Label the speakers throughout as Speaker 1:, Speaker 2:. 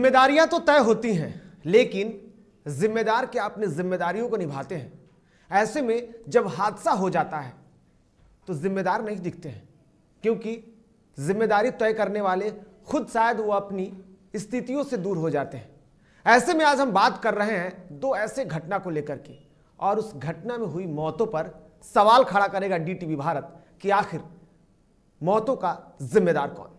Speaker 1: जिम्मेदारियां तो तय होती हैं, लेकिन जिम्मेदार क्या अपनी जिम्मेदारियों को निभाते हैं। ऐसे में जब हादसा हो जाता है तो जिम्मेदार नहीं दिखते हैं, क्योंकि जिम्मेदारी तय करने वाले खुद शायद वो अपनी स्थितियों से दूर हो जाते हैं। ऐसे में आज हम बात कर रहे हैं दो ऐसे घटना को लेकर के, और उस घटना में हुई मौतों पर सवाल खड़ा करेगा डीटीवी भारत कि आखिर मौतों का जिम्मेदार कौन।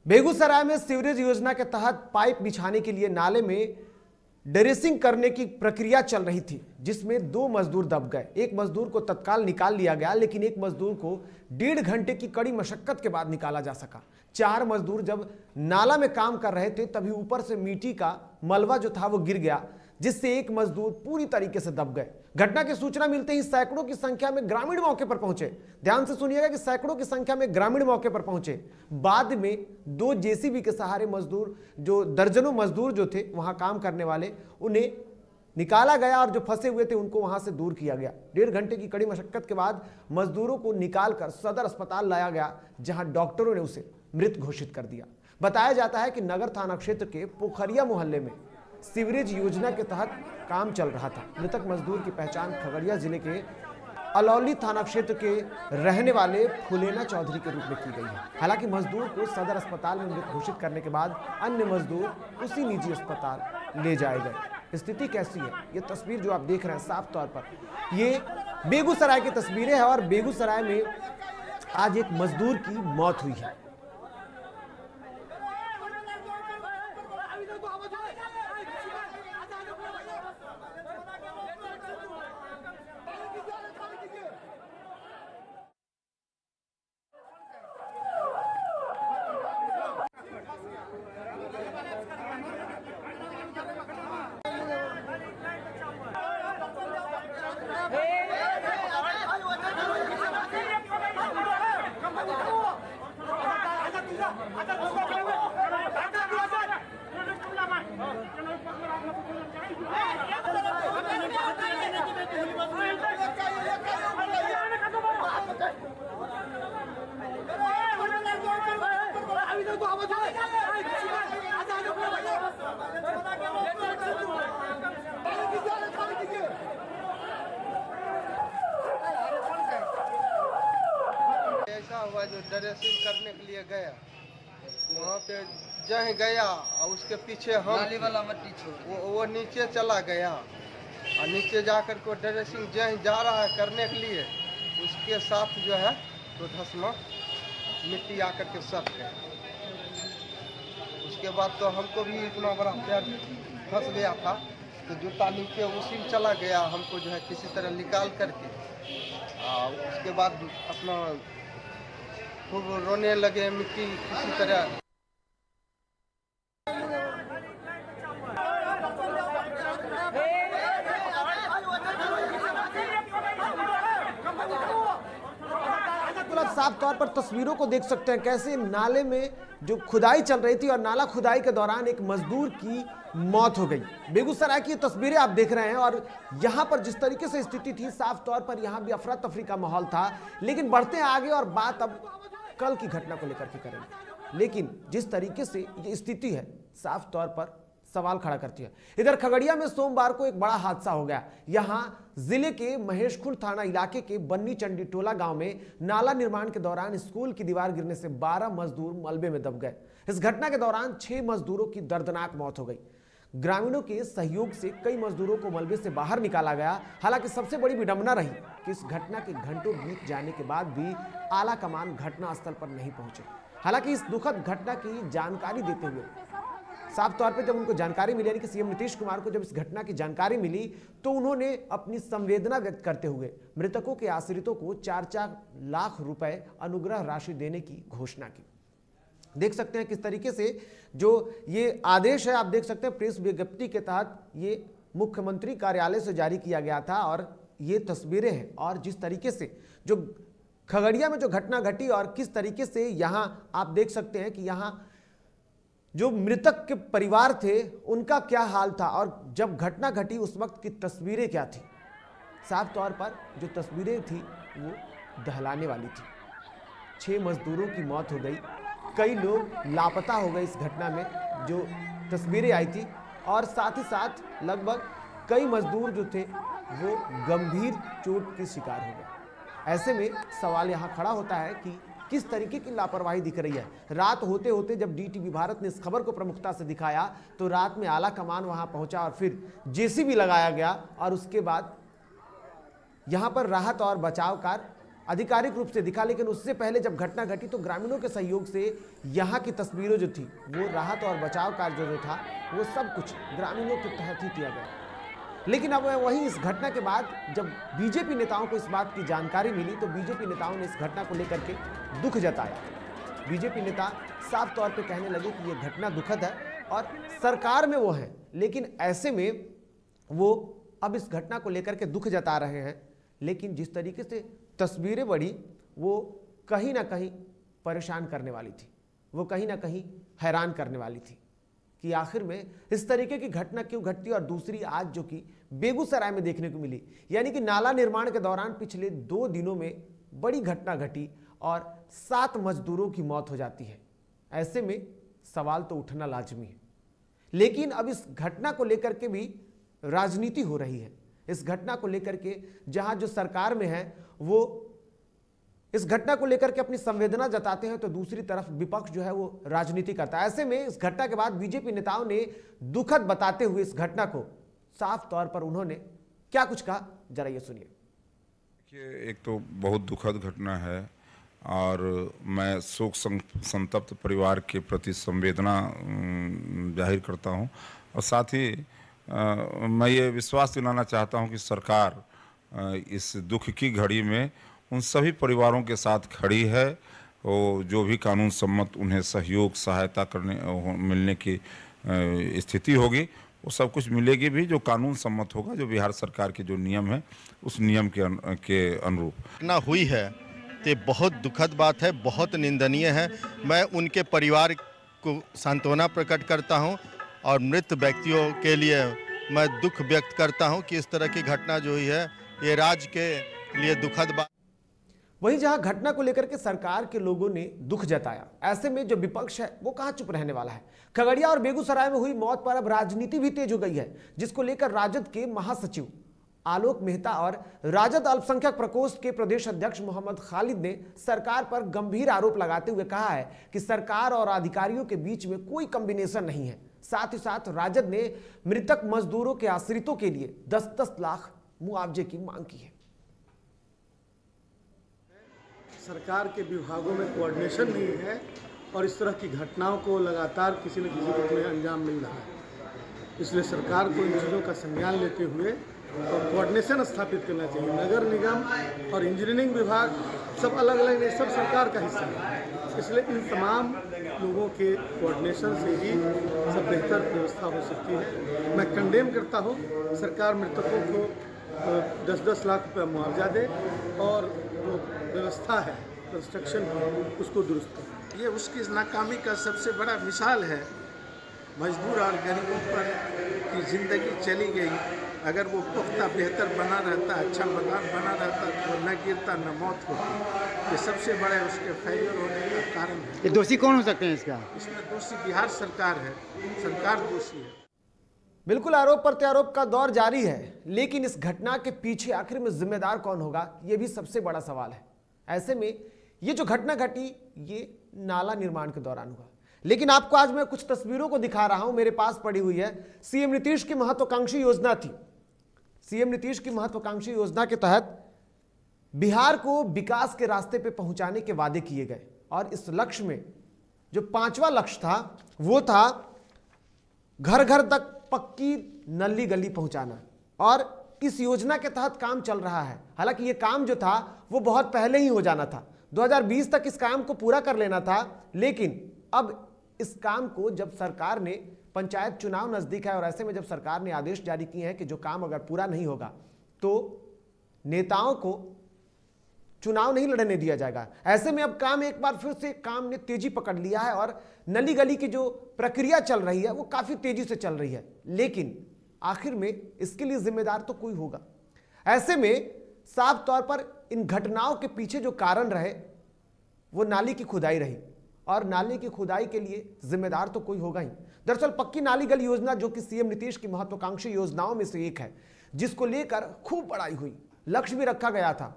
Speaker 1: बेगूसराय में सीवरेज योजना के तहत पाइप बिछाने के लिए नाले में ड्रेसिंग करने की प्रक्रिया चल रही थी, जिसमें दो मजदूर दब गए। एक मजदूर को तत्काल निकाल लिया गया, लेकिन एक मजदूर को 1.5 घंटे की कड़ी मशक्कत के बाद निकाला जा सका। 4 मजदूर जब नाला में काम कर रहे थे तभी ऊपर से मिट्टी का मलबा जो था वो गिर गया, जिससे एक मजदूर पूरी तरीके से दब गए। घटना की सूचना मिलते ही सैकड़ों की संख्या में ग्रामीण मौके पर पहुंचे। ध्यान से सुनिएगा कि सैकड़ों की संख्या में ग्रामीण मौके पर पहुंचे। बाद में 2 जेसीबी के सहारे मजदूर, जो दर्जनों मजदूर जो थे वहां काम करने वाले, उन्हें निकाला गया और जो फंसे हुए थे उनको वहां से दूर किया गया। 1.5 घंटे की कड़ी मशक्कत के बाद मजदूरों को निकालकर सदर अस्पताल लाया गया, जहां डॉक्टरों ने उसे मृत घोषित कर दिया। बताया जाता है कि नगर थाना क्षेत्र के पोखरिया मोहल्ले में सीवरेज योजना के तहत काम चल रहा था। मृतक मजदूर की पहचान खगड़िया जिले के अलौली थाना क्षेत्र के रहने वाले फुलेना चौधरी के रूप में की गई है। हालांकि मजदूर को सदर अस्पताल में मृत घोषित करने के बाद अन्य मजदूर उसी निजी अस्पताल ले जाए गए। स्थिति कैसी है, ये तस्वीर जो आप देख रहे हैं साफ तौर पर ये बेगूसराय की तस्वीरें हैं, और बेगूसराय में आज एक मजदूर की मौत हुई है।
Speaker 2: ऐसा हुआ जो ड्रेसिंग करने के लिए गया, वहाँ पे जहाँ गया और उसके पीछे हम नाली वाला मट्टी छोड़ वो नीचे चला गया, और नीचे जाकर को ड्रेसिंग जहाँ जा रहा है करने के लिए, उसके साथ जो है तो धसमा मिट्टी आकर के सट गया। उसके बाद तो हमको भी इतना बड़ा पैर फंस गया था, तो जूता नीचे उसी में चला गया। हमको जो है किसी तरह निकाल करके, उसके बाद अपना खूब रोने लगे, मिट्टी किसी तरह।
Speaker 1: आप साफ तौर पर तस्वीरों को देख सकते हैं कैसे नाले में जो खुदाई चल रही थी और नाला खुदाई के दौरान एक मजदूर की मौत हो गई। बेगूसराय की तस्वीरें आप देख रहे हैं, और यहां पर जिस तरीके से स्थिति थी साफ तौर पर यहां भी अफरा तफरी का माहौल था। लेकिन बढ़ते हैं आगे और बात अब कल की घटना को लेकर के करेंगे। लेकिन जिस तरीके से ये स्थिति है साफ तौर पर सवाल खड़ा करती है। इधर खगड़िया में सोमवार को एक बड़ा हादसा हो गया। यहां जिले के महेशखुंड थाना इलाके के बन्नी चंडी टोला गांव में नाला निर्माण के दौरान स्कूल की दीवार गिरने से 12 मजदूर मलबे में दब गए। इस घटना के दौरान 6 मजदूरों की दर्दनाक मौत हो गई। ग्रामीणों के सहयोग से कई मजदूरों को मलबे से बाहर निकाला गया। हालांकि सबसे बड़ी विडंबना रही कि इस घटना के घंटों बीत जाने के बाद भी आला कमान घटनास्थल पर नहीं पहुंचे। हालांकि इस दुखद घटना की जानकारी देते हुए साफ तौर पे जब उनको जानकारी मिली, यानी कि सीएम नीतीश कुमार को जब इस घटना की जानकारी मिली, तो उन्होंने अपनी संवेदना व्यक्त करते हुए मृतकों के आश्रितों को 4-4 लाख रुपए अनुग्रह राशि देने की घोषणा की। देख सकते हैं किस तरीके से जो ये आदेश है, आप देख सकते हैं प्रेस विज्ञप्ति के तहत ये मुख्यमंत्री कार्यालय से जारी किया गया था, और ये तस्वीरें हैं। और जिस तरीके से जो खगड़िया में जो घटना घटी और किस तरीके से यहां आप देख सकते हैं कि यहां जो मृतक के परिवार थे उनका क्या हाल था और जब घटना घटी उस वक्त की तस्वीरें क्या थी। साफ तौर पर जो तस्वीरें थी वो दहलाने वाली थी। 6 मजदूरों की मौत हो गई, कई लोग लापता हो गए इस घटना में जो तस्वीरें आई थी, और साथ ही साथ लगभग कई मजदूर जो थे वो गंभीर चोट के शिकार हो गए। ऐसे में सवाल यहाँ खड़ा होता है कि किस तरीके की लापरवाही दिख रही है। रात होते होते जब डीटीवी भारत ने इस खबर को प्रमुखता से दिखाया तो रात में आला कमान वहां पहुंचा और फिर जेसीबी लगाया गया और उसके बाद यहां पर राहत और बचाव कार्य आधिकारिक रूप से दिखा। लेकिन उससे पहले जब घटना घटी तो ग्रामीणों के सहयोग से यहां की तस्वीरें जो थी वो राहत और बचाव कार्य जो था वो सब कुछ ग्रामीणों के तहत ही किया गया। लेकिन अब वहीं इस घटना के बाद जब बीजेपी नेताओं को इस बात की जानकारी मिली तो बीजेपी नेताओं ने इस घटना को लेकर के दुख जताया। बीजेपी नेता साफ तौर पे कहने लगे कि यह घटना दुखद है और सरकार में वो है, लेकिन ऐसे में वो अब इस घटना को लेकर के दुख जता रहे हैं। लेकिन जिस तरीके से तस्वीरें बढ़ी वो कहीं ना कहीं परेशान करने वाली थी, वो कहीं ना कहीं हैरान करने वाली थी कि आखिर में इस तरीके की घटना क्यों घटती। और दूसरी आज जो कि बेगूसराय में देखने को मिली, यानी कि नाला निर्माण के दौरान पिछले 2 दिनों में बड़ी घटना घटी और 7 मजदूरों की मौत हो जाती है। ऐसे में सवाल तो उठना लाजमी है। लेकिन अब इस घटना को लेकर के भी राजनीति हो रही है। इस घटना को लेकर के जहां जो सरकार में है वो इस घटना को लेकर के अपनी संवेदना जताते हैं तो दूसरी तरफ विपक्ष जो है वो राजनीति करता है। ऐसे में इस घटना के बाद बीजेपी नेताओं ने दुखद बताते हुए इस घटना को साफ तौर पर उन्होंने क्या कुछ कहा, जरा ये सुनिए।
Speaker 3: एक तो बहुत दुखद घटना है और मैं शोक संतप्त परिवार के प्रति संवेदना जाहिर करता हूं और साथ ही मैं ये विश्वास दिलाना चाहता हूं कि सरकार इस दुख की घड़ी में उन सभी परिवारों के साथ खड़ी है। वो जो भी कानून सम्मत उन्हें सहयोग सहायता मिलने की स्थिति होगी वो सब कुछ मिलेगी भी, जो कानून सम्मत होगा, जो बिहार सरकार के जो नियम है उस नियम के अनुरूप।
Speaker 4: घटना हुई है तो बहुत दुखद बात है, बहुत निंदनीय है। मैं उनके परिवार को सांत्वना प्रकट करता हूं और मृत व्यक्तियों के लिए मैं दुख व्यक्त करता हूं कि इस तरह की घटना जो हुई है ये राज्य के लिए दुखद बात।
Speaker 1: वहीं जहां घटना को लेकर के सरकार के लोगों ने दुख जताया, ऐसे में जो विपक्ष है वो कहां चुप रहने वाला है। खगड़िया और बेगूसराय में हुई मौत पर अब राजनीति भी तेज हो गई है, जिसको लेकर राजद के महासचिव आलोक मेहता और राजद अल्पसंख्यक प्रकोष्ठ के प्रदेश अध्यक्ष मोहम्मद खालिद ने सरकार पर गंभीर आरोप लगाते हुए कहा है कि सरकार और अधिकारियों के बीच में कोई कॉम्बिनेशन नहीं है। साथ ही साथ राजद ने मृतक मजदूरों के आश्रितों के लिए 10-10 लाख मुआवजे की मांग की है।
Speaker 5: सरकार के विभागों में कोऑर्डिनेशन नहीं है और इस तरह की घटनाओं को लगातार किसी न किसी रूप में अंजाम मिल रहा है। इसलिए सरकार को इन चीज़ों का संज्ञान लेते हुए और कोऑर्डिनेशन स्थापित करना चाहिए। नगर निगम और इंजीनियरिंग विभाग सब अलग अलग नहीं, सब सरकार का हिस्सा है। इसलिए इन तमाम लोगों के कोऑर्डिनेशन से ही सब बेहतर व्यवस्था हो सकती है। मैं कंडेम करता हूँ, सरकार मृतकों को 10-10 लाख रुपये मुआवजा दे और जो व्यवस्था है कंस्ट्रक्शन की उसको दुरुस्त करें।
Speaker 6: ये उसकी नाकामी का सबसे बड़ा मिसाल है। मजदूर और गरीबों पर की ज़िंदगी चली गई। अगर वो पुख्ता बेहतर बना रहता, अच्छा मकान बना रहता तो न गिरता न मौत होती। ये सबसे बड़ा उसके फेलियर होने का कारण है।
Speaker 7: ये दोषी कौन हो सकते हैं इसका?
Speaker 6: इसमें दोषी बिहार सरकार है, सरकार दोषी है।
Speaker 1: बिल्कुल आरोप प्रत्यारोप का दौर जारी है, लेकिन इस घटना के पीछे आखिर में जिम्मेदार कौन होगा, यह भी सबसे बड़ा सवाल है। ऐसे में ये जो घटना घटी ये नाला निर्माण के दौरान हुआ। लेकिन आपको आज मैं कुछ तस्वीरों को दिखा रहा हूं, मेरे पास पड़ी हुई है। सीएम नीतीश की महत्वाकांक्षी योजना थी। सीएम नीतीश की महत्वाकांक्षी योजना के तहत बिहार को विकास के रास्ते पे पहुंचाने के वादे किए गए और इस लक्ष्य में जो 5वां लक्ष्य था वो था घर घर तक पक्की नली गली पहुंचाना। और इस योजना के तहत काम चल रहा है। हालांकि ये काम जो था वो बहुत पहले ही हो जाना था, 2020 तक इस काम को पूरा कर लेना था। लेकिन अब इस काम को जब सरकार ने, पंचायत चुनाव नजदीक है और ऐसे में जब सरकार ने आदेश जारी किए हैं कि जो काम अगर पूरा नहीं होगा तो नेताओं को चुनाव नहीं लड़ने दिया जाएगा। ऐसे में अब काम एक बार फिर से काम ने तेजी पकड़ लिया है और नली गली की जो प्रक्रिया चल रही है वो काफी तेजी से चल रही है, लेकिन आखिर में इसके लिए जिम्मेदार तो कोई होगा। ऐसे में साफ तौर पर इन घटनाओं के पीछे जो कारण रहे वो नाली की खुदाई रही, और नाली की खुदाई के लिए जिम्मेदार तो कोई होगा ही। दरअसल पक्की नाली गली योजना जो कि सीएम नीतीश की महत्वाकांक्षी योजनाओं में से एक है, जिसको लेकर खूब बड़ाई हुई, लक्ष्य भी रखा गया था,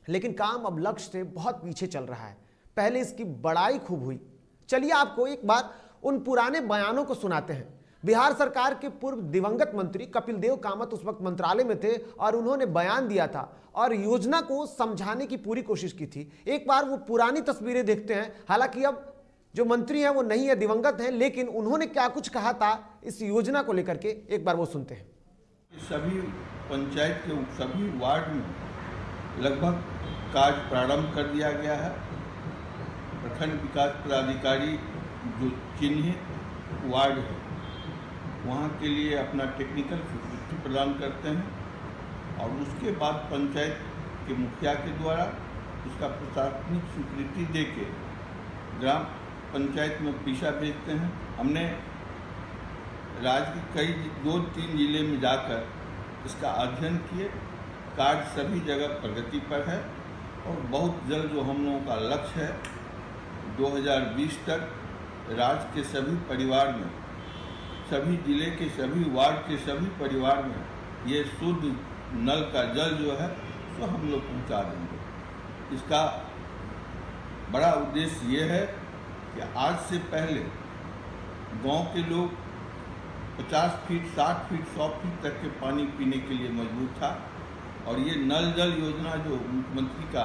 Speaker 1: लेकिन काम अब लक्ष्य से बहुत पीछे चल रहा है। पहले इसकी बड़ाई खूब हुई। चलिए आपको एक बार उन पुराने बयानों को सुनाते हैं। बिहार सरकार के पूर्व दिवंगत मंत्री कपिल देव कामत उस वक्त मंत्रालय में थे और उन्होंने बयान दिया था और योजना को समझाने की पूरी कोशिश की थी। एक बार वो पुरानी तस्वीरें देखते हैं। हालांकि अब जो मंत्री हैं वो नहीं है, दिवंगत हैं, लेकिन उन्होंने क्या कुछ कहा था इस योजना को लेकर के, एक बार वो सुनते हैं।
Speaker 7: सभी पंचायत के सभी वार्ड में लगभग कार्य प्रारंभ कर दिया गया है। प्रखंड विकास पदाधिकारी जो चिन्हित वार्ड है वहाँ के लिए अपना टेक्निकल स्वीकृति प्रदान करते हैं और उसके बाद पंचायत के मुखिया के द्वारा उसका प्रशासनिक स्वीकृति देके ग्राम पंचायत में पीछा भेजते हैं। हमने राज्य के कई 2-3 जिले में जाकर इसका अध्ययन किए। कार्य सभी जगह प्रगति पर है और बहुत जल्द जो हम लोगों का लक्ष्य है 2020 तक राज्य के सभी परिवार में, सभी जिले के सभी वार्ड के सभी परिवार में ये शुद्ध नल का जल जो है तो हम लोग पहुंचा देंगे। इसका बड़ा उद्देश्य ये है कि आज से पहले गांव के लोग 50 फीट, 60 फीट, 100 फीट तक के पानी पीने के लिए मजबूर था और ये नल जल योजना जो मुख्यमंत्री का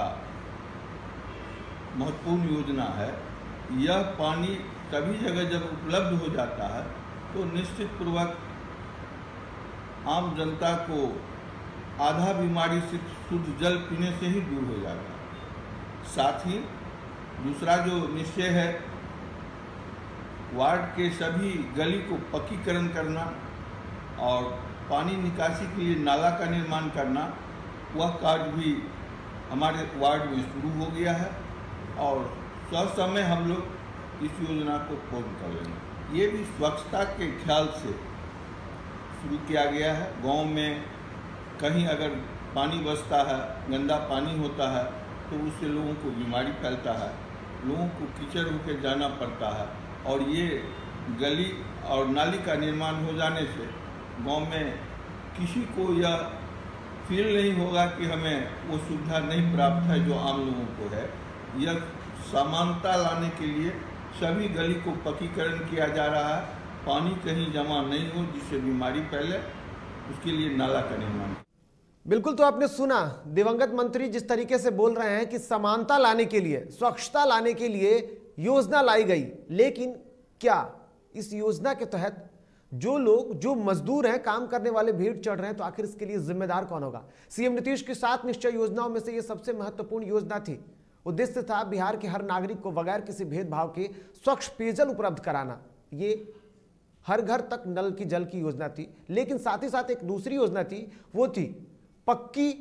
Speaker 7: महत्वपूर्ण योजना है, यह पानी सभी जगह जब उपलब्ध हो जाता है तो निश्चित पूर्वक आम जनता को आधा बीमारी से शुद्ध जल पीने से ही दूर हो जाता है। साथ ही दूसरा जो निश्चय है वार्ड के सभी गली को पक्कीकरण करना और पानी निकासी के लिए नाला का निर्माण करना, वह कार्य भी हमारे वार्ड में शुरू हो गया है और ससमय हम लोग इस योजना को पूर्ण कर लेंगे। ये भी स्वच्छता के ख्याल से शुरू किया गया है। गांव में कहीं अगर पानी बसता है, गंदा पानी होता है तो उससे लोगों को बीमारी फैलता है, लोगों को कीचड़ होकर जाना पड़ता है और ये गली और नाली का निर्माण हो जाने से गांव में किसी को यह फील नहीं होगा कि हमें वो सुविधा नहीं प्राप्त है जो आम लोगों को है। यह समानता लाने के लिए सभी गली को पक्कीकरण किया जा रहा है, पानी कहीं जमा नहीं हो जिससे बीमारी फैले, उसके लिए नाला का निर्माण।
Speaker 1: बिल्कुल, तो आपने सुना दिवंगत मंत्री जिस तरीके से बोल रहे हैं कि समानता लाने के लिए, स्वच्छता लाने के लिए योजना लाई गई, लेकिन क्या इस योजना के तहत जो लोग, जो मजदूर हैं, काम करने वाले भीड़ चढ़ रहे हैं, तो आखिर इसके लिए जिम्मेदार कौन होगा? सीएम नीतीश की 7 निश्चय योजनाओं में से यह सबसे महत्वपूर्ण योजना थी। उद्देश्य था बिहार के हर नागरिक को बगैर किसी भेदभाव के स्वच्छ पेयजल उपलब्ध कराना। ये हर घर तक नल की जल की योजना थी, लेकिन साथ ही साथ एक दूसरी योजना थी, वो थी पक्की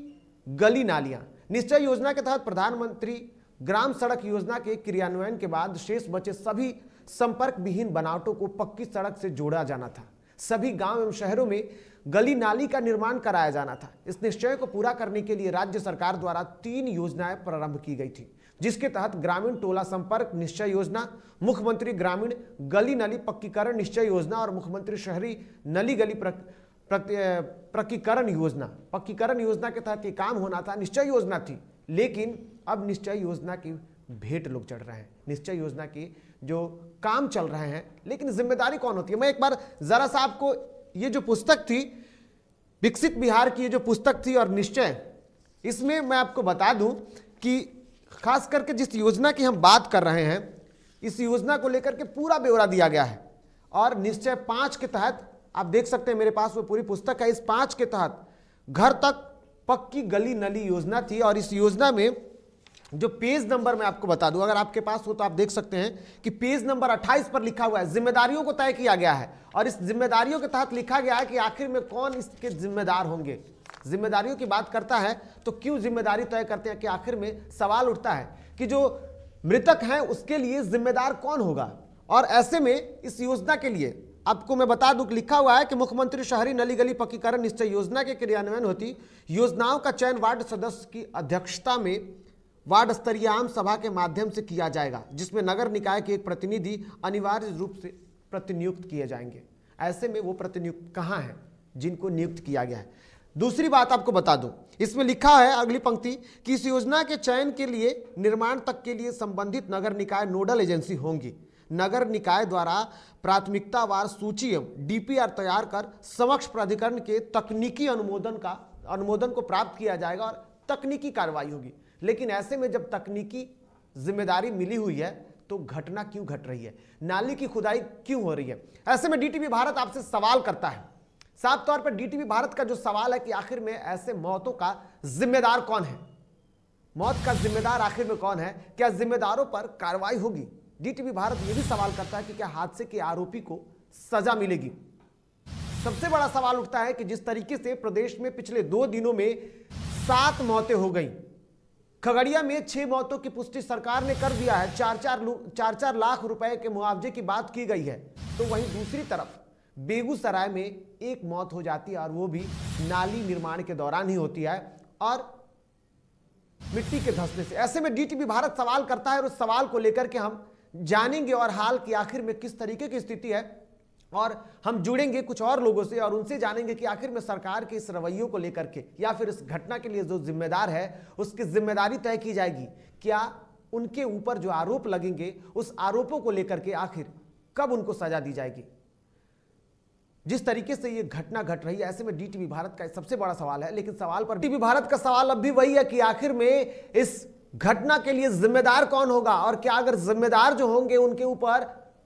Speaker 1: गली नालियां। निश्चय योजना के तहत प्रधानमंत्री ग्राम सड़क योजना के क्रियान्वयन के बाद शेष बचे सभी संपर्क विहीन बनावटों को पक्की सड़क से जोड़ा जाना था। सभी गांव एवं शहरों में गली नाली का निर्माण कराया जाना था। इस निश्चय को पूरा करने के लिए राज्य सरकार द्वारा 3 योजनाएं प्रारंभ की गई थी, जिसके तहत ग्रामीण टोला संपर्क निश्चय योजना, मुख्यमंत्री ग्रामीण गली नली पक्कीकरण निश्चय योजना और मुख्यमंत्री शहरी नली गली पक्कीकरण योजना। पक्कीकरण योजना के तहत ये काम होना था, निश्चय योजना थी, लेकिन अब निश्चय योजना की भेंट लोग चढ़ रहे हैं, निश्चय योजना की जो काम चल रहे हैं, लेकिन जिम्मेदारी कौन होती है? मैं एक बार जरा सा आपको ये जो पुस्तक थी, विकसित बिहार की ये जो पुस्तक थी और निश्चय, इसमें मैं आपको बता दूं कि खास करके जिस योजना की हम बात कर रहे हैं, इस योजना को लेकर के पूरा ब्यौरा दिया गया है और निश्चय 5 के तहत आप देख सकते हैं, मेरे पास वो पूरी पुस्तक है। इस 5 के तहत घर तक पक्की गली नली योजना थी और इस योजना में जो पेज नंबर मैं आपको बता दूं, अगर आपके पास हो तो आप देख सकते हैं कि पेज नंबर 28 पर लिखा हुआ है, जिम्मेदारियों को तय किया गया है और इस जिम्मेदारियों के तहत लिखा गया है कि आखिर में कौन इसके जिम्मेदार होंगे। जिम्मेदारियों की बात करता है तो क्यों जिम्मेदारी तय करते हैं कि आखिर में सवाल उठता है कि जो मृतक हैं उसके लिए जिम्मेदार कौन होगा। और ऐसे में इस योजना के लिए आपको मैं बता दूं, लिखा हुआ है कि मुख्यमंत्री शहरी नली गली पक्कीकरण निश्चय योजना के क्रियान्वयन होती योजनाओं का चयन वार्ड सदस्य की अध्यक्षता में वार्ड स्तरीय आम सभा के माध्यम से किया जाएगा, जिसमें नगर निकाय के एक प्रतिनिधि अनिवार्य रूप से प्रतिनियुक्त किए जाएंगे। ऐसे में वो प्रतिनियुक्त कहाँ हैं जिनको नियुक्त किया गया है। दूसरी बात आपको बता दूं, इसमें लिखा है अगली पंक्ति कि इस योजना के चयन के लिए निर्माण तक के लिए संबंधित नगर निकाय नोडल एजेंसी होंगी। नगर निकाय द्वारा प्राथमिकतावार सूची एवं डीपीआर तैयार कर समक्ष प्राधिकरण के तकनीकी अनुमोदन को प्राप्त किया जाएगा और तकनीकी कार्रवाई होगी। लेकिन ऐसे में जब तकनीकी जिम्मेदारी मिली हुई है तो घटना क्यों घट रही है, नाली की खुदाई क्यों हो रही है। ऐसे में डीटीवी भारत आपसे सवाल करता है, साफ तौर पर डीटीवी भारत का जो सवाल है कि आखिर में ऐसे मौतों का जिम्मेदार कौन है, मौत का जिम्मेदार आखिर में कौन है, क्या जिम्मेदारों पर कार्रवाई होगी। डीटीवी भारत यह भी सवाल करता है कि क्या हादसे के आरोपी को सजा मिलेगी। सबसे बड़ा सवाल उठता है कि जिस तरीके से प्रदेश में पिछले 2 दिनों में 7 मौतें हो गई, खगड़िया में 6 मौतों की पुष्टि सरकार ने कर दिया है, 4-4 लाख रुपए के मुआवजे की बात की गई है, तो वहीं दूसरी तरफ बेगूसराय में 1 मौत हो जाती है और वो भी नाली निर्माण के दौरान ही होती है और मिट्टी के धंसने से। ऐसे में डीटीवी भारत सवाल करता है और उस सवाल को लेकर के हम जानेंगे और हाल की आखिर में किस तरीके की स्थिति है, और हम जुड़ेंगे कुछ और लोगों से और उनसे जानेंगे कि आखिर में सरकार के इस रवैयों को लेकर के या फिर इस घटना के लिए जो जिम्मेदार है उसकी जिम्मेदारी तय की जाएगी। क्या उनके ऊपर जो आरोप लगेंगे उस आरोपों को लेकर के आखिर कब उनको सजा दी जाएगी। जिस तरीके से ये घटना घट रही है, ऐसे में डीटीवी भारत का सबसे बड़ा सवाल है। लेकिन सवाल पर डीटीवी भारत का सवाल अब भी वही है कि आखिर में इस घटना के लिए जिम्मेदार कौन होगा और क्या अगर जिम्मेदार जो होंगे उनके ऊपर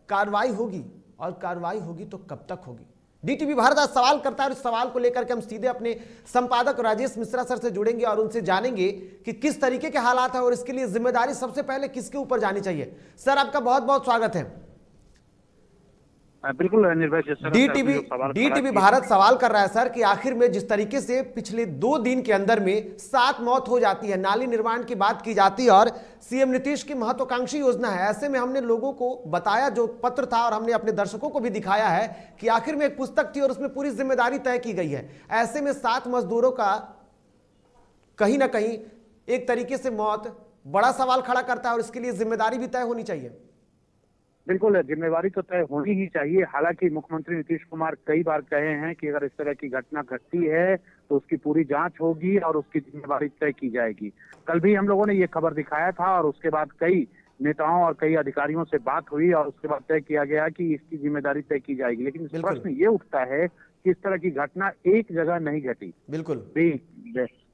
Speaker 1: कार्रवाई होगी, और कार्रवाई होगी तो कब तक होगी। डीटीवी भारत आज सवाल करता है। इस सवाल को लेकर के हम सीधे अपने संपादक राजेश मिश्रा सर से जुड़ेंगे और उनसे जानेंगे कि किस तरीके के हालात है और इसके लिए जिम्मेदारी सबसे पहले किसके ऊपर जानी चाहिए। सर आपका बहुत बहुत स्वागत है।
Speaker 8: बिल्कुल निर्भय
Speaker 1: डीटीवी भारत सवाल कर रहा है सर कि आखिर में जिस तरीके से पिछले 2 दिन के अंदर में 7 मौत हो जाती है, नाली निर्माण की बात की जाती है और सीएम नीतीश की महत्वाकांक्षी योजना है। ऐसे में हमने लोगों को बताया जो पत्र था और हमने अपने दर्शकों को भी दिखाया है कि आखिर में एक पुस्तक थी और उसमें पूरी जिम्मेदारी तय की गई है। ऐसे में 7 मजदूरों का कहीं ना कहीं एक तरीके से मौत बड़ा सवाल खड़ा करता है और इसके लिए जिम्मेदारी भी तय होनी चाहिए।
Speaker 8: बिल्कुल जिम्मेवारी तो तय होनी ही चाहिए। हालांकि मुख्यमंत्री नीतीश कुमार कई बार कहे हैं कि अगर इस तरह की घटना घटती है तो उसकी पूरी जांच होगी और उसकी जिम्मेवारी तय की जाएगी। कल भी हम लोगों ने ये खबर दिखाया था और उसके बाद कई नेताओं और कई अधिकारियों से बात हुई और उसके बाद तय किया गया कि इसकी जिम्मेदारी तय की जाएगी। लेकिन प्रश्न ये उठता है कि इस तरह की घटना एक जगह नहीं घटी।
Speaker 1: बिल्कुल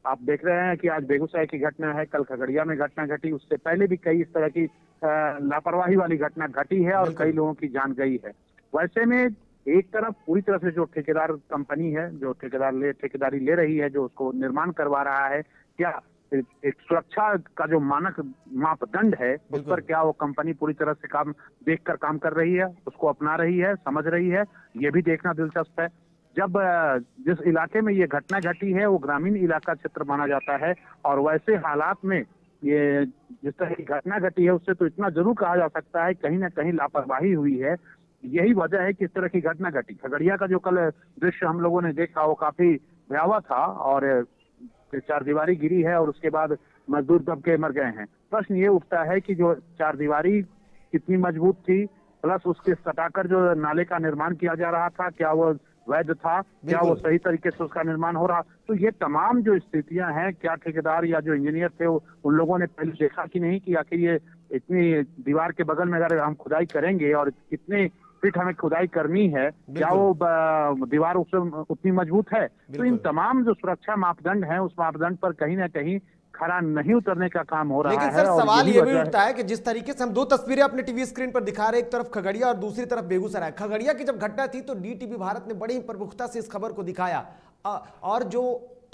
Speaker 8: आप देख रहे हैं कि आज बेगूसराय की घटना है, कल खगड़िया में घटना घटी, उससे पहले भी कई इस तरह की लापरवाही वाली घटना घटी है और कई लोगों की जान गई है। वैसे में एक तरफ पूरी तरह से जो ठेकेदार कंपनी है, जो ठेकेदारी ले रही है, जो उसको निर्माण करवा रहा है, क्या एक सुरक्षा का जो मानक मापदंड है उस पर क्या वो कंपनी पूरी तरह से देखकर काम कर रही है, उसको अपना रही है, समझ रही है, ये भी देखना दिलचस्प है। जब जिस इलाके में ये घटना घटी है वो ग्रामीण इलाका क्षेत्र माना जाता है और वैसे हालात में ये जिस तरह की घटना घटी है उससे तो इतना जरूर कहा जा सकता है कहीं ना कहीं लापरवाही हुई है। यही वजह है कि इस तरह की घटना घटी। खगड़िया का जो कल दृश्य हम लोगों ने देखा वो काफी भयावह था और 4 दीवारी गिरी है और उसके बाद मजदूर दब के मर गए हैं। प्रश्न ये उठता है कि जो 4 दीवारी कितनी मजबूत थी, प्लस उसके सटाकर जो नाले का निर्माण किया जा रहा था क्या वो वैध था, क्या वो सही तरीके से उसका निर्माण हो रहा। तो ये तमाम जो स्थितियां हैं, क्या ठेकेदार या जो इंजीनियर थे उन लोगों ने पहले देखा कि नहीं कि आखिर ये इतनी दीवार के बगल में अगर हम खुदाई करेंगे और कितने फीट हमें खुदाई करनी है, क्या वो दीवार उतनी मजबूत है। तो इन तमाम जो सुरक्षा मापदंड हैं उस मापदंड पर कहीं ना कहीं खरा नहीं उतरने का काम हो रहा है।
Speaker 1: लेकिन सर सवाल ये भी उठता है कि जिस तरीके से हम 2 तस्वीरें अपने टीवी स्क्रीन पर दिखा रहे हैं, एक तरफ खगड़िया और दूसरी तरफ बेगूसराय। खगड़िया की जब घटना थी तो डीटीवी भारत ने बड़ी प्रमुखता से इस खबर को दिखाया और जो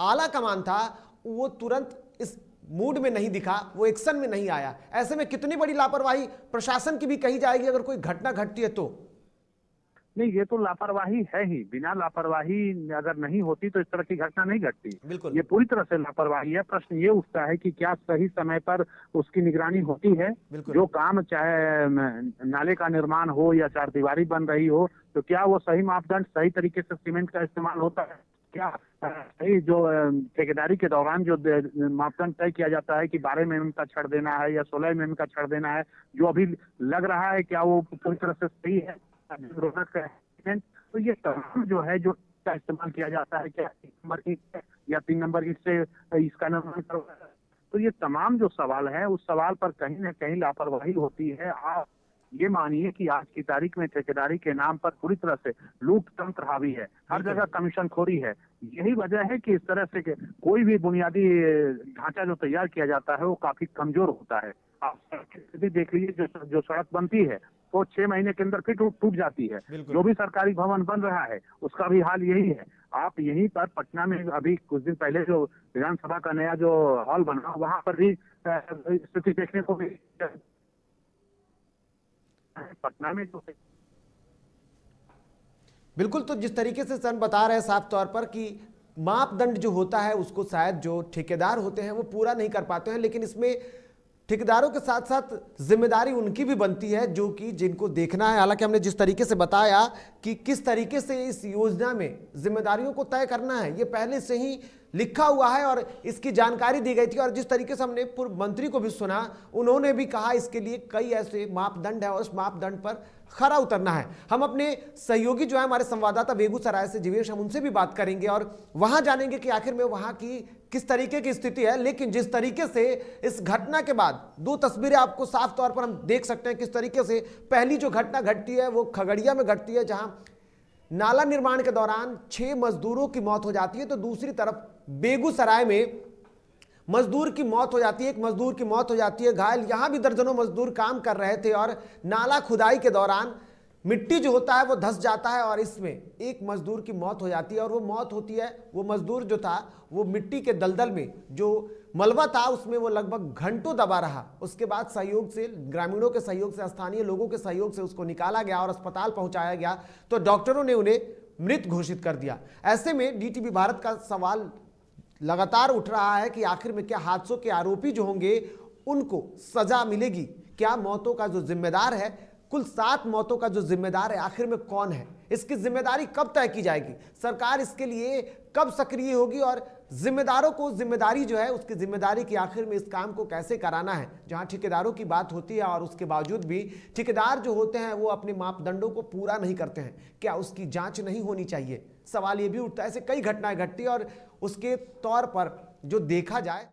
Speaker 1: आला कमान था वो तुरंत इस मूड में नहीं दिखा, वो एक्शन में नहीं आया। ऐसे में कितनी बड़ी लापरवाही प्रशासन की भी कही जाएगी अगर कोई घटना घटती है तो।
Speaker 8: नहीं, ये तो लापरवाही है ही। बिना लापरवाही अगर नहीं होती तो इस तरह की घटना नहीं घटती।
Speaker 1: बिल्कुल।
Speaker 8: ये पूरी तरह से लापरवाही है। प्रश्न ये उठता है कि क्या सही समय पर उसकी निगरानी होती है? जो काम चाहे नाले का निर्माण हो या चारदीवारी बन रही हो, तो क्या वो सही मापदंड, सही तरीके से सीमेंट का इस्तेमाल होता है? क्या सही जो ठेकेदारी के दौरान जो मापदंड तय किया जाता है कि 12 mm का छड़ देना है या 16 mm का छड़ देना है, जो अभी लग रहा है, क्या वो पूरी तरह से सही है? तो ये तमाम जो है, जो का इस्तेमाल किया जाता है, क्या 1 नंबर ईंट या 3 नंबर ईंट से इसका निर्माण करवाया? तो ये तमाम जो सवाल है, उस सवाल पर कहीं ना कहीं लापरवाही होती है। आप ये मानिए कि आज की तारीख में ठेकेदारी के नाम पर पूरी तरह से लूट तंत्र हावी है, हर जगह कमीशन खोरी है। यही वजह है कि इस तरह से कोई भी बुनियादी ढांचा जो तैयार किया जाता है वो काफी कमजोर होता है। आप स्थिति देख लीजिए, जो सड़क बनती है वो 6 महीने के अंदर फिर टूट जाती है। जो भी सरकारी भवन बन रहा है उसका भी हाल यही है। आप यहीं पर पटना में अभी कुछ दिन पहले जो विधानसभा का नया जो हॉल बना, वहां पर भी स्थिति देखने को भी पटना में जो
Speaker 1: बिल्कुल। तो जिस तरीके से सर बता रहे हैं साफ तौर पर कि मापदंड जो होता है उसको शायद जो ठेकेदार होते हैं वो पूरा नहीं कर पाते हैं, लेकिन इसमें ठेकेदारों के साथ साथ जिम्मेदारी उनकी भी बनती है जो कि जिनको देखना है। हालांकि हमने जिस तरीके से बताया कि किस तरीके से इस योजना में जिम्मेदारियों को तय करना है, ये पहले से ही लिखा हुआ है और इसकी जानकारी दी गई थी। और जिस तरीके से हमने पूर्व मंत्री को भी सुना, उन्होंने भी कहा इसके लिए कई ऐसे मापदंड है और उस मापदंड पर खरा उतरना है। हम अपने सहयोगी जो है हमारे संवाददाता बेगूसराय से जीवेश, हम उनसे भी बात करेंगे और वहां जानेंगे कि आखिर में वहां की किस तरीके की स्थिति है। लेकिन जिस तरीके से इस घटना के बाद 2 तस्वीरें आपको साफ तौर पर हम देख सकते हैं किस तरीके से पहली जो घटना घटती है वो खगड़िया में घटती है, जहां नाला निर्माण के दौरान 6 मजदूरों की मौत हो जाती है। तो दूसरी तरफ बेगूसराय में मजदूर की मौत हो जाती है, एक मजदूर की मौत हो जाती है, घायल। यहां भी दर्जनों मजदूर काम कर रहे थे और नाला खुदाई के दौरान मिट्टी जो होता है वो धंस जाता है और इसमें एक मजदूर की मौत हो जाती है। और वो मौत होती है, वो मजदूर जो था वो मिट्टी के दलदल में जो मलबा था उसमें वो लगभग घंटों दबा रहा। उसके बाद सहयोग से, ग्रामीणों के सहयोग से, स्थानीय लोगों के सहयोग से उसको निकाला गया और अस्पताल पहुंचाया गया, तो डॉक्टरों ने उन्हें मृत घोषित कर दिया। ऐसे में डीटीवी भारत का सवाल लगातार उठ रहा है कि आखिर में क्या हादसों के आरोपी जो होंगे उनको सजा मिलेगी? क्या मौतों का जो जिम्मेदार है, कुल 7 मौतों का जो जिम्मेदार है, आखिर में कौन है? इसकी जिम्मेदारी कब तय की जाएगी? सरकार इसके लिए कब सक्रिय होगी और जिम्मेदारों को जिम्मेदारी जो है उसकी जिम्मेदारी की आखिर में इस काम को कैसे कराना है? जहां ठेकेदारों की बात होती है और उसके बावजूद भी ठेकेदार जो होते हैं वो अपने मापदंडों को पूरा नहीं करते हैं, क्या उसकी जांच नहीं होनी चाहिए? सवाल ये भी उठता है। ऐसे कई घटनाएं घटती है और उसके तौर पर जो देखा जाए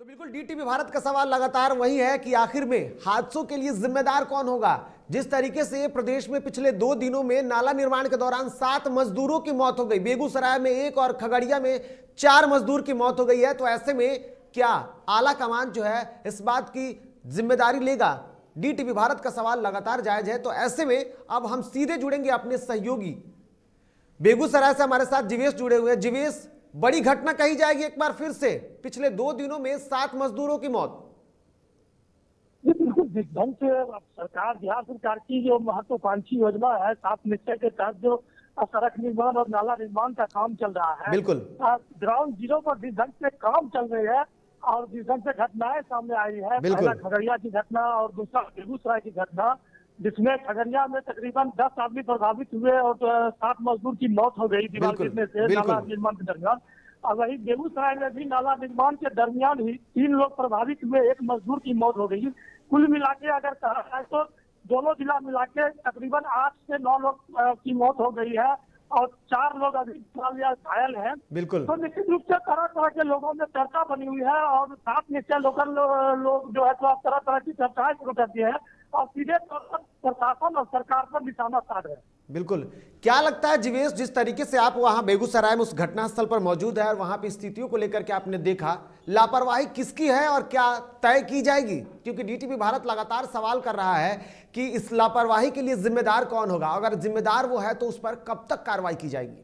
Speaker 1: तो बिल्कुल डीटीवी भारत का सवाल लगातार वही है कि आखिर में हादसों के लिए जिम्मेदार कौन होगा? जिस तरीके से प्रदेश में पिछले 2 दिनों में नाला निर्माण के दौरान 7 मजदूरों की मौत हो गई, बेगूसराय में 1 और खगड़िया में 4 मजदूर की मौत हो गई है, तो ऐसे में क्या आला कमान जो है इस बात की जिम्मेदारी लेगा? डीटीवी भारत का सवाल लगातार जायज है। तो ऐसे में अब हम सीधे जुड़ेंगे अपने सहयोगी बेगूसराय से, हमारे साथ जीवेश जुड़े हुए हैं। जीवेश, बड़ी घटना कही जाएगी एक बार फिर से, पिछले 2 दिनों में 7 मजदूरों की मौत।
Speaker 9: बिल्कुल ढंग से सरकार, बिहार सरकार की जो महत्वाकांक्षी योजना है 7 निश्चय के तहत जो सड़क निर्माण और नाला निर्माण का काम चल रहा है,
Speaker 1: बिल्कुल
Speaker 9: ग्राउंड जीरो पर जिस ढंग से काम चल रही है और जिस ढंग से घटनाएं सामने आई है, पहला खगड़िया की घटना और दूसरा बेगूसराय की घटना, जिसमें खगड़िया में तकरीबन 10 आदमी प्रभावित हुए और 7 मजदूर की मौत हो गई दीवार गिरने से नाला निर्माण के दरमियान। और वही बेगूसराय में भी नाला निर्माण के दरमियान ही 3 लोग प्रभावित हुए, 1 मजदूर की मौत हो गई। कुल मिला के अगर कहा जाए तो दोनों जिला मिला के तकरीबन 8 से 9 लोग की मौत हो गई है और 4 लोग अभी घायल हैं।
Speaker 1: बिल्कुल।
Speaker 9: तो निश्चित रूप से तरह तरह के लोगों में चर्चा बनी हुई है और 7 निश्चय लोकल लोग जो है तो तरह तरह की चर्चाएं शुरू कर दी है और सीधे तौर पर प्रशासन और सरकार पर निशाना साध है।
Speaker 1: बिल्कुल। क्या लगता है जीवेश, जिस तरीके से आप वहां बेगूसराय में उस घटनास्थल पर मौजूद है और वहां पे स्थितियों को लेकर के आपने देखा, लापरवाही किसकी है और क्या तय की जाएगी? क्योंकि डीटीवी भारत लगातार सवाल कर रहा है कि इस लापरवाही के लिए जिम्मेदार कौन होगा, अगर जिम्मेदार वो है तो उस पर कब तक कार्रवाई की जाएगी?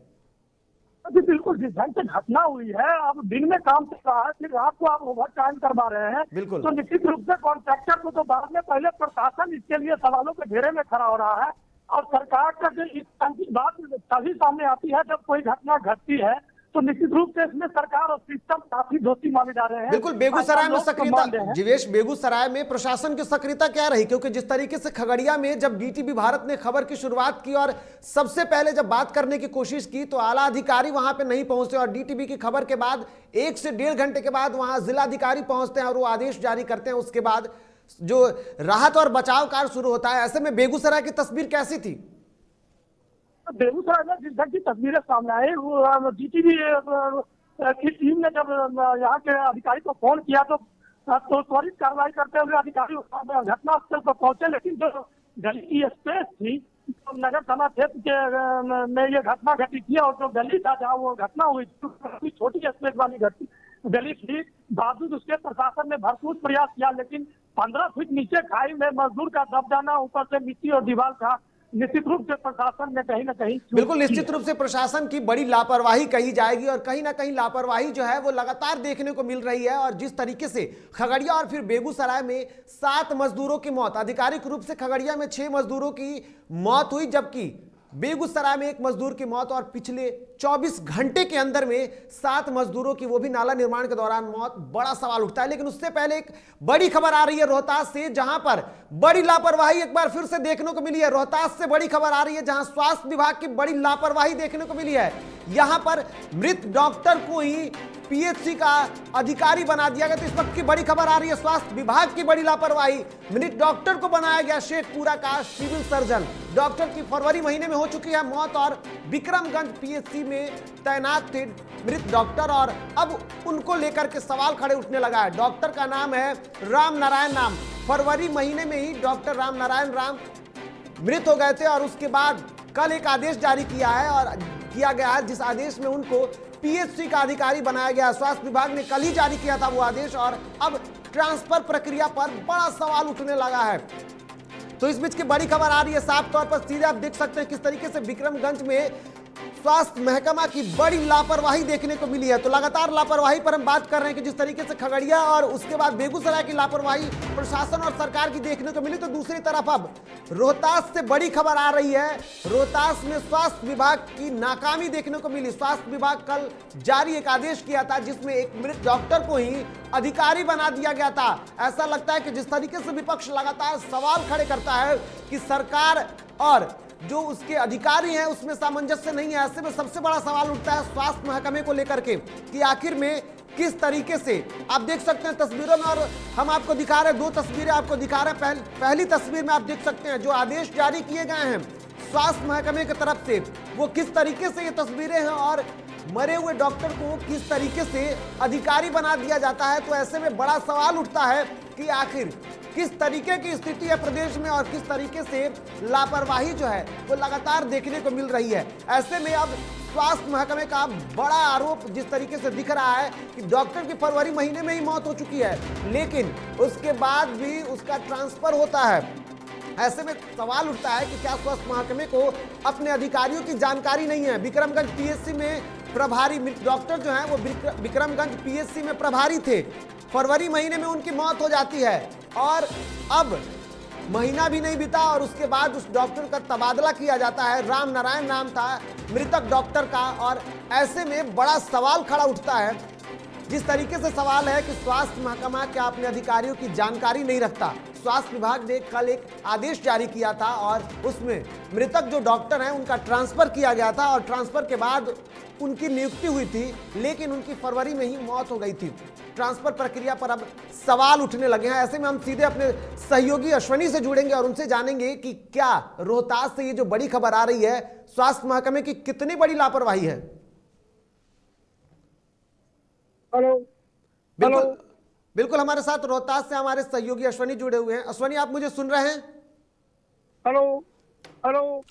Speaker 9: जी बिल्कुल, जिस ढंग से घटना हुई है, अब दिन में काम चल रहा है, फिर रात को आप ओवर टाइम करवा रहे हैं,
Speaker 1: बिल्कुल।
Speaker 9: तो निश्चित रूप से कॉन्ट्रैक्टर को तो बाद में, पहले प्रशासन इसके लिए सवालों के घेरे में खड़ा हो रहा है। और सरकार का जो इस तरह की बात तभी सामने आती है जब कोई घटना घटती है, तो निश्चित रूप से इसमें सरकार और सिस्टम काफी दोषी माने जा रहे हैं।
Speaker 1: बिल्कुल। बेगूसराय में सक्रियता, जीवेश, बेगूसराय में प्रशासन की सक्रियता क्या रही? क्योंकि जिस तरीके से खगड़िया में जब डीटीवी भारत ने खबर की शुरुआत की और सबसे पहले जब बात करने की कोशिश की तो आला अधिकारी वहां पे नहीं पहुंचे, और डीटीवी की खबर के बाद 1 से 1.5 घंटे के बाद वहां जिलाधिकारी पहुंचते हैं और वो आदेश जारी करते हैं। उसके बाद जो राहत और बचाव कार्य शुरू होता है। ऐसे में बेगूसराय की तस्वीर कैसी थी?
Speaker 9: बेगूसराय में जिस ढंग की तस्वीरें सामने आई, वो डीटीवी की टीम ने जब यहाँ के अधिकारी को फोन किया तो त्वरित कार्रवाई करते हुए अधिकारी घटनास्थल पर पहुंचे, लेकिन जो गली की स्पेस थी, तो नगर थाना क्षेत्र के में ये घटना घटी थी, और जो गली था जहाँ वो घटना हुई थी, छोटी स्पेस वाली गली थी। बावजूद उसके प्रशासन ने भरपूर प्रयास किया, लेकिन 15 फीट नीचे खाई में मजदूर का दब जाना, ऊपर से मिट्टी और दीवार था, निश्चित रूप से प्रशासन ने कहीं ना कहीं,
Speaker 1: बिल्कुल निश्चित रूप से प्रशासन की बड़ी लापरवाही कही जाएगी, और कहीं ना कहीं लापरवाही जो है वो लगातार देखने को मिल रही है। और जिस तरीके से खगड़िया और फिर बेगूसराय में 7 मजदूरों की मौत, आधिकारिक रूप से खगड़िया में 6 मजदूरों की मौत हुई, जबकि बेगूसराय में 1 मजदूर की मौत, और पिछले 24 घंटे के अंदर में 7 मजदूरों की, वो भी नाला निर्माण के दौरान मौत। बड़ा सवाल उठता है। लेकिन उससे पहले एक बड़ी खबर आ रही है रोहतास से, जहां पर बड़ी लापरवाही एक बार फिर से देखने को मिली है। रोहतास से बड़ी खबर आ रही है जहां स्वास्थ्य विभाग की बड़ी लापरवाही देखने को मिली है। यहां पर मृत डॉक्टर को ही पीएचसी का अधिकारी बना दिया गया। तो इस वक्त की बड़ी खबर आ रही है, स्वास्थ्य विभाग की बड़ी लापरवाही। मृत डॉक्टर को बनाया गया शेखपुरा का सिविल सर्जन। डॉक्टर की फरवरी महीने में हो चुकी है मौत, और विक्रमगंज पीएचसी में तैनात थे मृत डॉक्टर, और अब उनको लेकर के सवाल खड़े उठने लगा है। डॉक्टर का नाम है राम नारायण राम। फरवरी महीने में ही डॉक्टर राम नारायण राम मृत हो गए थे, और उसके बाद कल एक आदेश जारी किया गया है, जिस आदेश में उनको पीएचसी का अधिकारी बनाया गया। स्वास्थ्य विभाग ने कल ही जारी किया था वो आदेश, और अब ट्रांसफर प्रक्रिया पर बड़ा सवाल उठने लगा है। तो इस बीच की बड़ी खबर आ रही है, साफ तौर पर सीधे आप देख सकते हैं किस तरीके से विक्रमगंज में स्वास्थ्य महकमा की बड़ी लापरवाही देखने को मिली है। तो लगातार लापरवाही पर हम बात कर रहे हैं कि जिस तरीके से खगड़िया और उसके बाद बेगूसराय की लापरवाही प्रशासन और सरकार की देखने को मिली, तो दूसरी तरफ अब रोहतास से बड़ी खबर आ रही है। रोहतास में स्वास्थ्य विभाग की नाकामी देखने को मिली। स्वास्थ्य विभाग कल जारी एक आदेश किया था, जिसमें एक मृत डॉक्टर को ही अधिकारी बना दिया गया था। ऐसा लगता है कि जिस तरीके से विपक्ष लगातार सवाल खड़े करता है कि सरकार और जो उसके अधिकारी हैं उसमें सामंजस्य नहीं है, ऐसे में सबसे बड़ा सवाल उठता है स्वास्थ्य महकमे को लेकर के कि आखिर में किस तरीके से। आप देख सकते हैं तस्वीरों में, और हम आपको दिखा रहे हैं, 2 तस्वीरें आपको दिखा रहे हैं। पहली तस्वीर में आप देख सकते हैं जो आदेश जारी किए गए हैं स्वास्थ्य महकमे की तरफ से, वो किस तरीके से ये तस्वीरें हैं, और मरे हुए डॉक्टर को किस तरीके से अधिकारी बना दिया जाता है। तो ऐसे में बड़ा सवाल उठता है कि आखिर किस तरीके की स्थिति है प्रदेश में, और किस तरीके से लापरवाही जो है वो लगातार देखने को मिल रही है। ऐसे में अब स्वास्थ्य महकमे का बड़ा आरोप जिस तरीके से दिख रहा है कि डॉक्टर की फरवरी महीने में ही मौत हो चुकी है, लेकिन उसके बाद भी उसका ट्रांसफर होता है। ऐसे में सवाल उठता है कि क्या स्वास्थ्य महकमे को अपने अधिकारियों की जानकारी नहीं है। विक्रमगंज पीएचसी में प्रभारी डॉक्टर जो हैं वो विक्रमगंज पीएचसी में प्रभारी थे। फरवरी महीने में उनकी मौत हो जाती है, और अब महीना भी नहीं बीता और उसके बाद उस डॉक्टर का तबादला किया जाता है। राम नारायण नाम था मृतक डॉक्टर का, और ऐसे में बड़ा सवाल खड़ा उठता है। जिस तरीके से सवाल है कि स्वास्थ्य महकमा क्या अपने अधिकारियों की जानकारी नहीं रखता। स्वास्थ्य विभाग ने कल एक आदेश जारी किया था, और उसमें मृतक जो डॉक्टर हैं उनका ट्रांसफर किया गया था, और ट्रांसफर के बाद उनकी नियुक्ति हुई थी, लेकिन उनकी फरवरी में ही मौत हो गई थी। ट्रांसफर प्रक्रिया पर अब सवाल उठने लगे हैं। ऐसे में हम सीधे अपने सहयोगी अश्वनी से जुड़ेंगे और उनसे जानेंगे कि क्या रोहतास से ये जो बड़ी खबर आ रही है स्वास्थ्य महकमे की कितनी बड़ी लापरवाही है।
Speaker 9: हेलो,
Speaker 1: बिल्कुल हमारे साथ रोहतास से हमारे सहयोगी अश्वनी जुड़े हुए हैं। अश्वनी, आप मुझे सुन रहे हैं?
Speaker 9: हेलो।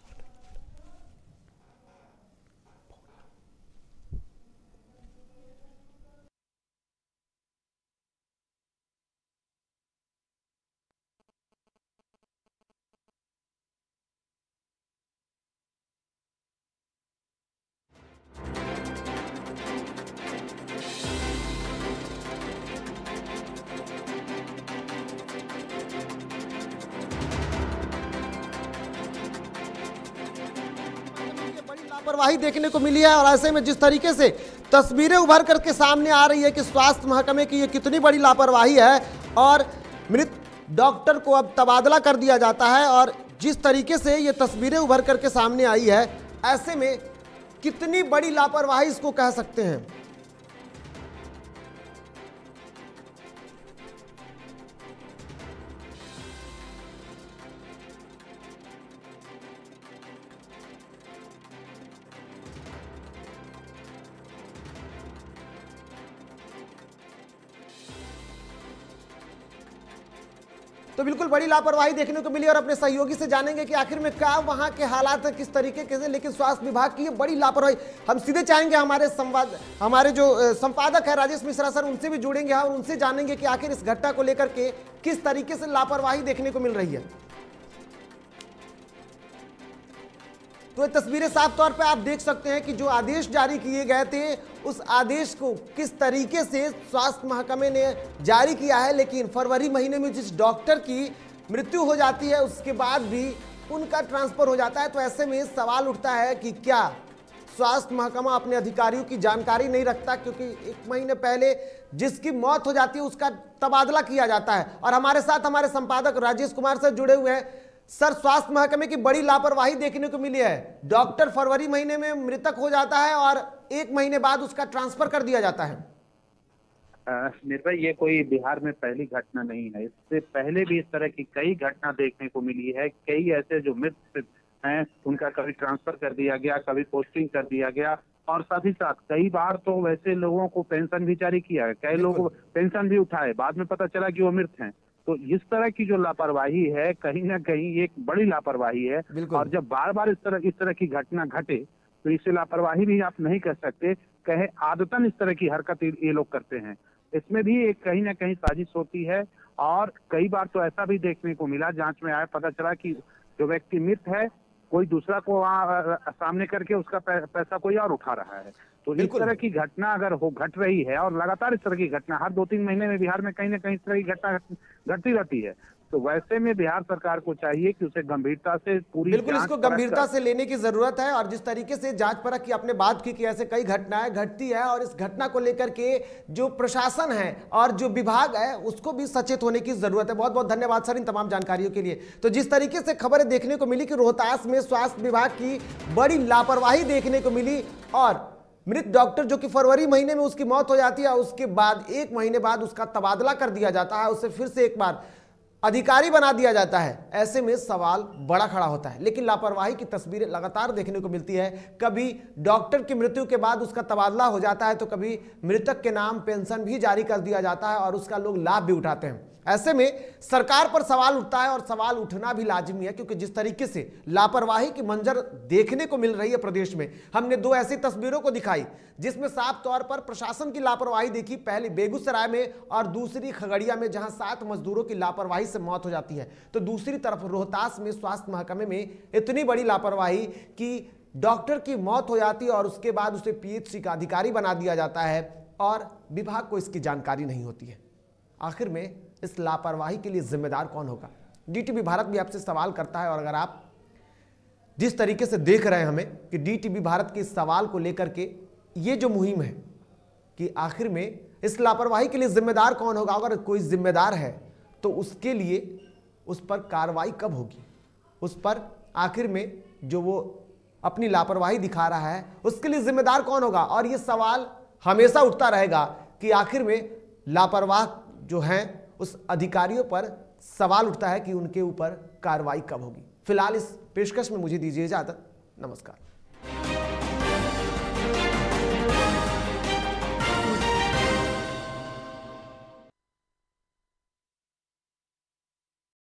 Speaker 1: लापरवाही देखने को मिली है और ऐसे में जिस तरीके से तस्वीरें उभर करके सामने आ रही है कि स्वास्थ्य महकमे की ये कितनी बड़ी लापरवाही है और मृत डॉक्टर को अब तबादला कर दिया जाता है और जिस तरीके से ये तस्वीरें उभर करके सामने आई है, ऐसे में कितनी बड़ी लापरवाही इसको कह सकते हैं। तो बिल्कुल बड़ी लापरवाही देखने को मिली और अपने सहयोगी से जानेंगे कि आखिर में क्या वहां के हालात है, किस तरीके के से, लेकिन स्वास्थ्य विभाग की ये बड़ी लापरवाही। हम सीधे चाहेंगे हमारे जो संपादक है राजेश मिश्रा सर, उनसे भी जुड़ेंगे और उनसे जानेंगे कि आखिर इस घटना को लेकर के किस तरीके से लापरवाही देखने को मिल रही है। तो ये तस्वीरें साफ तौर पे आप देख सकते हैं कि जो आदेश जारी किए गए थे उस आदेश को किस तरीके से स्वास्थ्य महकमे ने जारी किया है, लेकिन फरवरी महीने में जिस डॉक्टर की मृत्यु हो जाती है उसके बाद भी उनका ट्रांसफर हो जाता है। तो ऐसे में सवाल उठता है कि क्या स्वास्थ्य महकमा अपने अधिकारियों की जानकारी नहीं रखता, क्योंकि 1 महीने पहले जिसकी मौत हो जाती है उसका तबादला किया जाता है। और हमारे साथ हमारे संपादक राजेश कुमार से जुड़े हुए हैं। सर, स्वास्थ्य महकमे की बड़ी लापरवाही देखने को मिली है। डॉक्टर फरवरी महीने में मृतक हो जाता है और 1 महीने बाद उसका ट्रांसफर कर दिया जाता है।
Speaker 8: निर्भय, ये कोई बिहार में पहली घटना नहीं है। इससे पहले भी इस तरह की कई घटना देखने को मिली है। कई ऐसे जो मृत हैं उनका कभी ट्रांसफर कर दिया गया, कभी पोस्टिंग कर दिया गया और साथ ही साथ कई बार तो वैसे लोगों को पेंशन भी जारी किया है। कई लोग पेंशन भी उठाए, बाद में पता चला कि वो मृत हैं। तो इस तरह की जो लापरवाही है कहीं ना कहीं एक बड़ी लापरवाही है। और जब बार बार इस तरह की घटना घटे तो इसे लापरवाही भी आप नहीं कह सकते, कहे आदतन इस तरह की हरकत ये लोग करते हैं। इसमें भी एक कहीं ना कहीं साजिश होती है और कई बार तो ऐसा भी देखने को मिला, जांच में आया, पता चला कि जो व्यक्ति मृत है कोई दूसरा को वहाँ सामने करके उसका पैसा कोई और उठा रहा है। तो इस तरह की घटना अगर घट रही है और लगातार इस तरह की घटना हर 2-3 महीने में बिहार में कहीं ना कहीं इस तरह की घटना घटती रहती है, तो वैसे में बिहार सरकार को चाहिए कि उसे गंभीरता से पूरी
Speaker 1: बिल्कुल इसको गंभीरता से लेने की जरूरत है। और जिस तरीके से जांच परख की आपने बात की कि ऐसे कई घटनाएं घटती है और इस घटना को लेकर के जो प्रशासन है और जो विभाग है उसको भी सचेत होने की जरूरत है। बहुत बहुत धन्यवाद सर इन तमाम जानकारियों के लिए। तो जिस तरीके से खबरें देखने को मिली कि रोहतास में स्वास्थ्य विभाग की बड़ी लापरवाही देखने को मिली और मृत डॉक्टर जो कि फरवरी महीने में उसकी मौत हो जाती है, उसके बाद 1 महीने बाद उसका तबादला कर दिया जाता है, उसे फिर से एक बार अधिकारी बना दिया जाता है। ऐसे में सवाल बड़ा खड़ा होता है। लेकिन लापरवाही की तस्वीरें लगातार देखने को मिलती है। कभी डॉक्टर की मृत्यु के बाद उसका तबादला हो जाता है तो कभी मृतक के नाम पेंशन भी जारी कर दिया जाता है और उसका लोग लाभ भी उठाते हैं। ऐसे में सरकार पर सवाल उठता है और सवाल उठना भी लाजिमी है, क्योंकि जिस तरीके से लापरवाही की मंजर देखने को मिल रही है प्रदेश में, हमने 2 ऐसी तस्वीरों को दिखाई जिसमें साफ तौर पर प्रशासन की लापरवाही देखी, पहली बेगूसराय में और दूसरी खगड़िया में जहां 7 मजदूरों की लापरवाही से मौत हो जाती है। तो दूसरी तरफ रोहतास में स्वास्थ्य महकमे में इतनी बड़ी लापरवाही कि डॉक्टर की मौत हो जाती है और उसके बाद उसे पीएचसी का अधिकारी बना दिया जाता है और विभाग को इसकी जानकारी नहीं होती है। आखिर में इस लापरवाही के लिए जिम्मेदार कौन होगा? डीटीवी भारत भी आपसे सवाल करता है। और अगर आप जिस तरीके से देख रहे हैं हमें कि डीटीवी भारत के इस सवाल को लेकर के ये जो मुहिम है कि आखिर में इस लापरवाही के लिए जिम्मेदार कौन होगा, अगर कोई जिम्मेदार है तो उसके लिए उस पर कार्रवाई कब होगी, उस पर आखिर में जो वो अपनी लापरवाही दिखा रहा है उसके लिए जिम्मेदार कौन होगा। और ये सवाल हमेशा उठता रहेगा कि आखिर में लापरवाह जो हैं उस अधिकारियों पर सवाल उठता है कि उनके ऊपर कार्रवाई कब होगी। फिलहाल इस पेशकश में मुझे दीजिए इजाजत। नमस्कार।